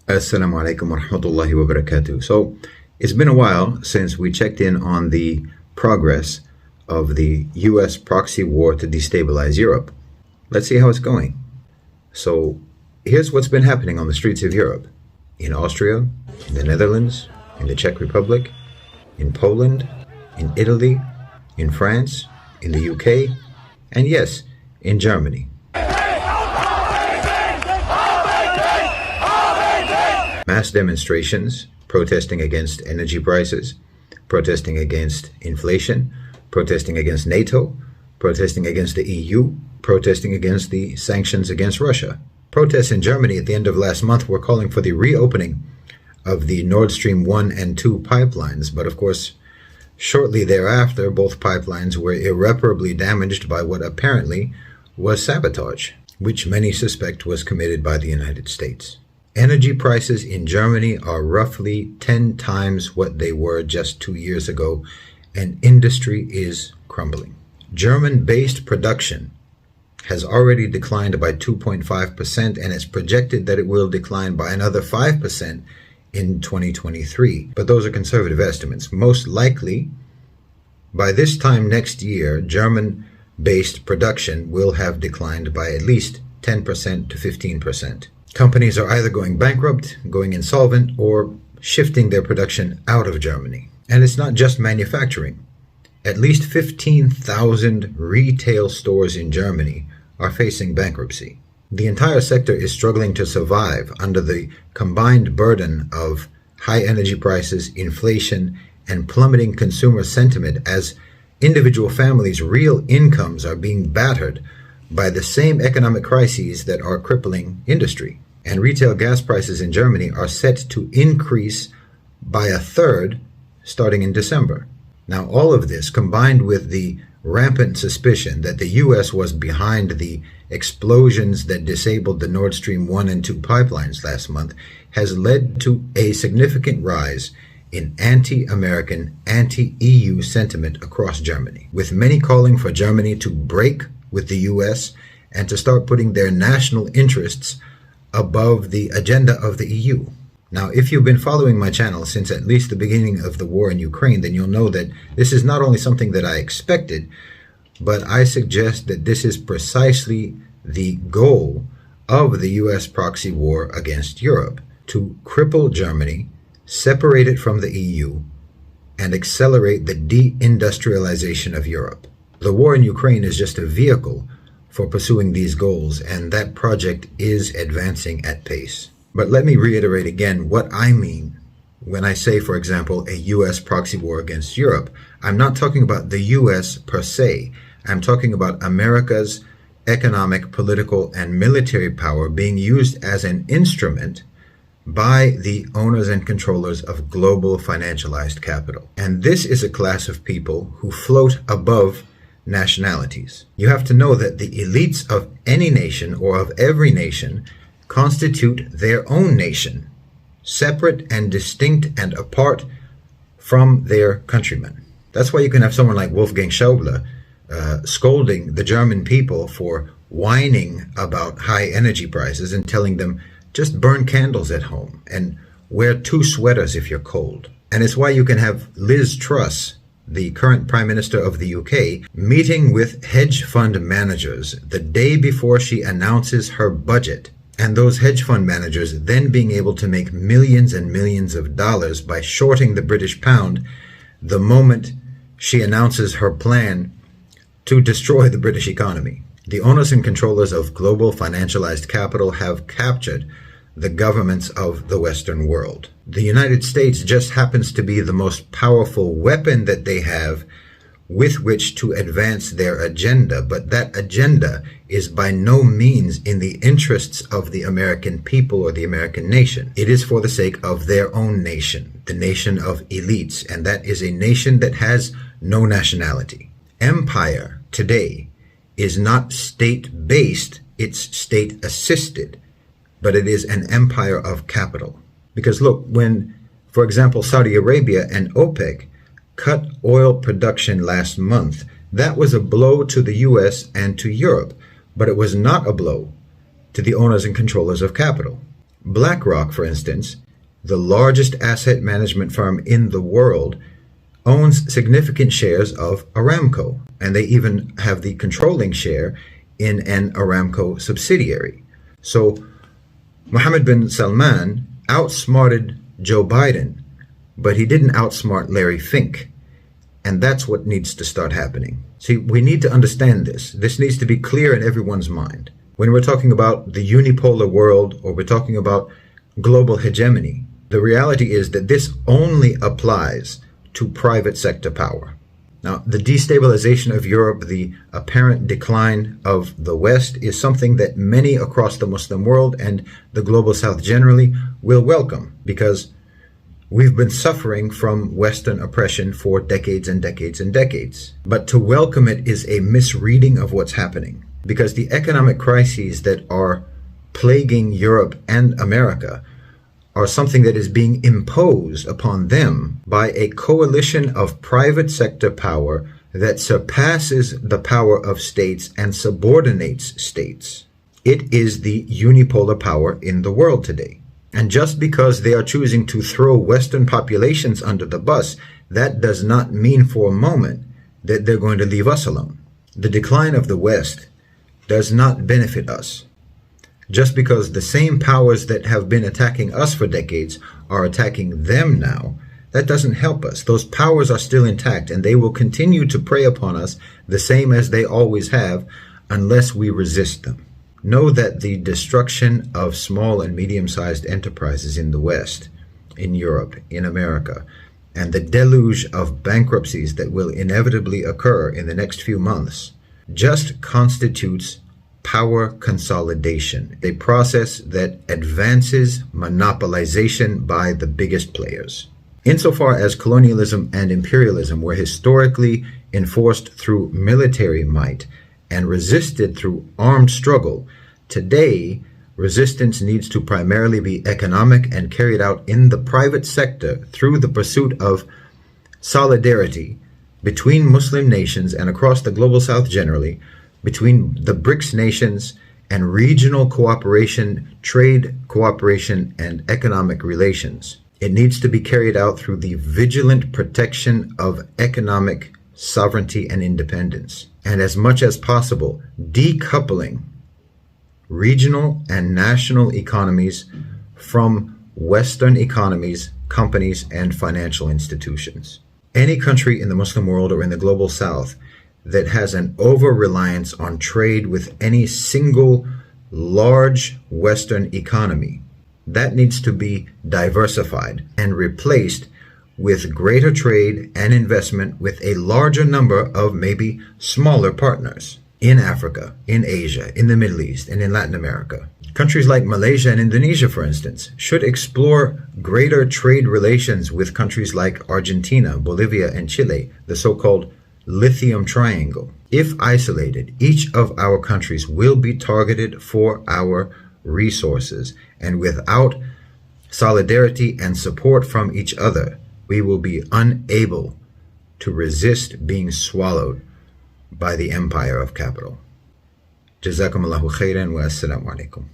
Assalamu alaikum wa rahmatullahi wa barakatuh. So it's been a while since we checked in on the progress of the US proxy war to destabilize Europe. Let's see how it's going. So here's what's been happening on the streets of Europe. In Austria, in the Netherlands, in the Czech Republic, in Poland, in Italy, in France, in the UK, and yes, in Germany. Mass demonstrations protesting against energy prices, protesting against inflation, protesting against NATO, protesting against the EU, protesting against the sanctions against Russia. Protests in Germany at the end of last month were calling for the reopening of the Nord Stream 1 and 2 pipelines, but of course, shortly thereafter, both pipelines were irreparably damaged by what apparently was sabotage, which many suspect was committed by the United States. Energy prices in Germany are roughly 10 times what they were just 2 years ago, and industry is crumbling. German-based production has already declined by 2.5%, and it's projected that it will decline by another 5% in 2023. But those are conservative estimates. Most likely, by this time next year, German-based production will have declined by at least 10% to 15%. Companies are either going bankrupt, going insolvent, or shifting their production out of Germany. And it's not just manufacturing. At least 15,000 retail stores in Germany are facing bankruptcy. The entire sector is struggling to survive under the combined burden of high energy prices, inflation, and plummeting consumer sentiment as individual families' real incomes are being battered by the same economic crises that are crippling industry. And retail gas prices in Germany are set to increase by a third starting in December. Now, all of this, combined with the rampant suspicion that the U.S. was behind the explosions that disabled the Nord Stream 1 and 2 pipelines last month, has led to a significant rise in anti-American, anti-EU sentiment across Germany, with many calling for Germany to break with the U.S. and to start putting their national interests above the agenda of the EU. Now, if you've been following my channel since at least the beginning of the war in Ukraine, then you'll know that this is not only something that I expected, but I suggest that this is precisely the goal of the US proxy war against Europe, to cripple Germany, separate it from the EU, and accelerate the deindustrialization of Europe. The war in Ukraine is just a vehicle for pursuing these goals, and that project is advancing at pace. But let me reiterate again what I mean when I say, for example, a U.S. proxy war against Europe. I'm not talking about the U.S. per se. I'm talking about America's economic, political, and military power being used as an instrument by the owners and controllers of global financialized capital. And this is a class of people who float above nationalities. You have to know that the elites of any nation or of every nation constitute their own nation, separate and distinct and apart from their countrymen. That's why you can have someone like Wolfgang Schäuble scolding the German people for whining about high energy prices and telling them, just burn candles at home and wear 2 sweaters if you're cold. And it's why you can have Liz Truss, the current Prime Minister of the UK, meeting with hedge fund managers the day before she announces her budget. And those hedge fund managers then being able to make millions and millions of dollars by shorting the British pound the moment she announces her plan to destroy the British economy. The owners and controllers of global financialized capital have captured the governments of the Western world. The United States just happens to be the most powerful weapon that they have with which to advance their agenda, but that agenda is by no means in the interests of the American people or the American nation. It is for the sake of their own nation, the nation of elites, and that is a nation that has no nationality. Empire today is not state-based, it's state-assisted, but it is an empire of capital. Because look, when, for example, Saudi Arabia and OPEC cut oil production last month, that was a blow to the US and to Europe, but it was not a blow to the owners and controllers of capital. BlackRock, for instance, the largest asset management firm in the world, owns significant shares of Aramco, and they even have the controlling share in an Aramco subsidiary. So Mohammed bin Salman outsmarted Joe Biden, but he didn't outsmart Larry Fink. And that's what needs to start happening. See, we need to understand this. This needs to be clear in everyone's mind. When we're talking about the unipolar world, or we're talking about global hegemony, the reality is that this only applies to private sector power. Now, the destabilization of Europe, the apparent decline of the West, is something that many across the Muslim world and the global South generally will welcome, because we've been suffering from Western oppression for decades and decades and decades. But to welcome it is a misreading of what's happening, because the economic crises that are plaguing Europe and America are something that is being imposed upon them by a coalition of private sector power that surpasses the power of states and subordinates states. It is the unipolar power in the world today. And just because they are choosing to throw Western populations under the bus, that does not mean for a moment that they're going to leave us alone. The decline of the West does not benefit us. Just because the same powers that have been attacking us for decades are attacking them now, that doesn't help us. Those powers are still intact, and they will continue to prey upon us the same as they always have, unless we resist them. Know that the destruction of small and medium-sized enterprises in the West, in Europe, in America, and the deluge of bankruptcies that will inevitably occur in the next few months just constitutes power consolidation, a process that advances monopolization by the biggest players. Insofar as colonialism and imperialism were historically enforced through military might and resisted through armed struggle, today resistance needs to primarily be economic and carried out in the private sector through the pursuit of solidarity between Muslim nations and across the global South generally, between the BRICS nations, and regional cooperation, trade cooperation, and economic relations. It needs to be carried out through the vigilant protection of economic sovereignty and independence, and as much as possible, decoupling regional and national economies from Western economies, companies, and financial institutions. Any country in the Muslim world or in the global South that has an over-reliance on trade with any single large Western economy, that needs to be diversified and replaced with greater trade and investment with a larger number of maybe smaller partners in Africa, in Asia, in the Middle East, and in Latin America. Countries like Malaysia and Indonesia, for instance, should explore greater trade relations with countries like Argentina, Bolivia, and Chile, the so-called lithium triangle. If isolated, each of our countries will be targeted for our resources, and without solidarity and support from each other, we will be unable to resist being swallowed by the empire of capital. Jazakumullahu khairan wa assalamu alaikum.